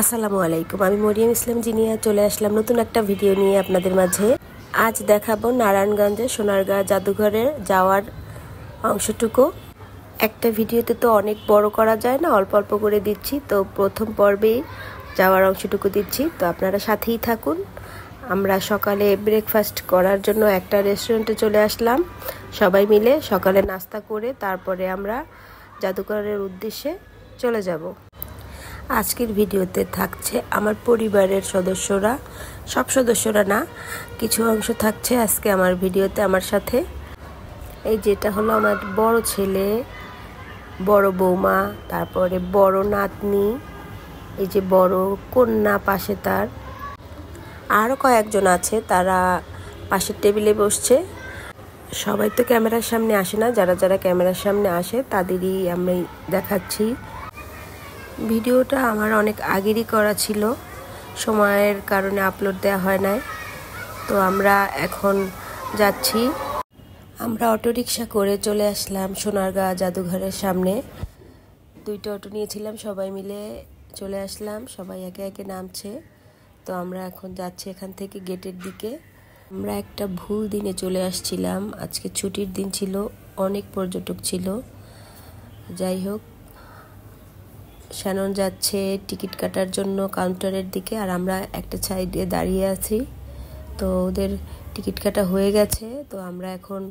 আসসালামু আলাইকুম। আমি মরিয়ম ইসলাম জিনিয়া চলে আসলাম নতুন একটা ভিডিও নিয়ে আপনাদের মাঝে। আজ দেখাবো নারায়ণগঞ্জে সোনারগাঁ জাদুঘরের যাওয়ার অংশটুকু। একটা ভিডিওতে তো অনেক বড় করা যায় না, অল্প অল্প করে দিচ্ছি। তো প্রথম পর্বেই যাওয়ার অংশটুকু দিচ্ছি, তো আপনারা সাথেই থাকুন। আমরা সকালে ব্রেকফাস্ট করার জন্য একটা রেস্টুরেন্টে চলে আসলাম সবাই মিলে। সকালে নাস্তা করে তারপরে আমরা জাদুঘরের উদ্দেশ্যে চলে যাব। আজকের ভিডিওতে থাকছে আমার পরিবারের সদস্যরা, সব সদস্যরা না, কিছু অংশ থাকছে আজকে আমার ভিডিওতে আমার সাথে। এই যেটা হলো আমার বড় ছেলে, বড় বৌমা, তারপরে বড় নাতনি, এই যে বড় কন্যা পাশে তার, আরও কয়েকজন আছে, তারা পাশের টেবিলে বসছে। সবাই তো ক্যামেরার সামনে আসে না, যারা যারা ক্যামেরার সামনে আসে তাদেরই আমি দেখাচ্ছি। ভিডিওটা আমার অনেক আগেরই করা ছিল, সময়ের কারণে আপলোড দেওয়া হয় নাই। তো আমরা এখন যাচ্ছি। আমরা অটোরিকশা করে চলে আসলাম সোনারগাঁ জাদুঘরের সামনে। দুইটা অটো নিয়েছিলাম, সবাই মিলে চলে আসলাম, সবাই একে একে নামছে। তো আমরা এখন যাচ্ছি এখান থেকে গেটের দিকে। আমরা একটা ভুল দিনে চলে আসছিলাম, আজকে ছুটির দিন ছিল, অনেক পর্যটক ছিল। যাই হোক, শ্যানন যাচ্ছে টিকিট কাটার জন্য কাউন্টারের দিকে, আর আমরা একটা সাইডে দাঁড়িয়ে আছি। তো ওদের টিকিট কাটা হয়ে গেছে, তো আমরা এখন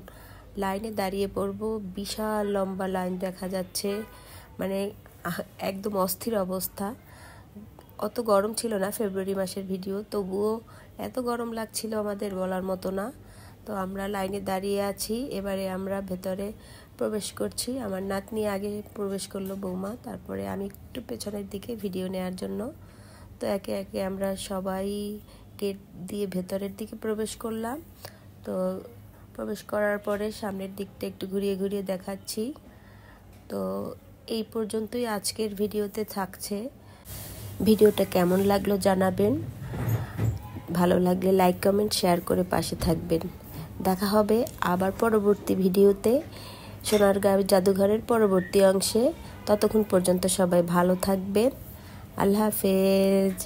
লাইনে দাঁড়িয়ে পড়ব। বিশাল লম্বা লাইন দেখা যাচ্ছে, মানে একদম অস্থির অবস্থা। অত গরম ছিল না, ফেব্রুয়ারি মাসের ভিডিও, তবুও এত গরম লাগছিল আমাদের বলার মতো না। তো আমরা লাইনে দাঁড়িয়ে আছি, এবারে আমরা ভেতরে প্রবেশ করছি। আমার নাতনি আগে প্রবেশ করলো, বৌমা, তারপরে আমি একটু পেছনের দিকে ভিডিও নেওয়ার জন্য। তো একে একে আমরা সবাই গেট দিয়ে ভেতরের দিকে প্রবেশ করলাম। তো প্রবেশ করার পরে সামনের দিকটা একটু ঘুরিয়ে ঘুরিয়ে দেখাচ্ছি। তো এই পর্যন্তই আজকের ভিডিওতে থাকছে। ভিডিওটা কেমন লাগলো জানাবেন, ভালো লাগলে লাইক কমেন্ট শেয়ার করে পাশে থাকবেন। দেখা হবে আবার পরবর্তী ভিডিওতে, সোনারগাঁ জাদুঘরের পরবর্তী অংশে। ততক্ষণ পর্যন্ত সবাই ভালো থাকবেন। আল্লাহ হাফেজ।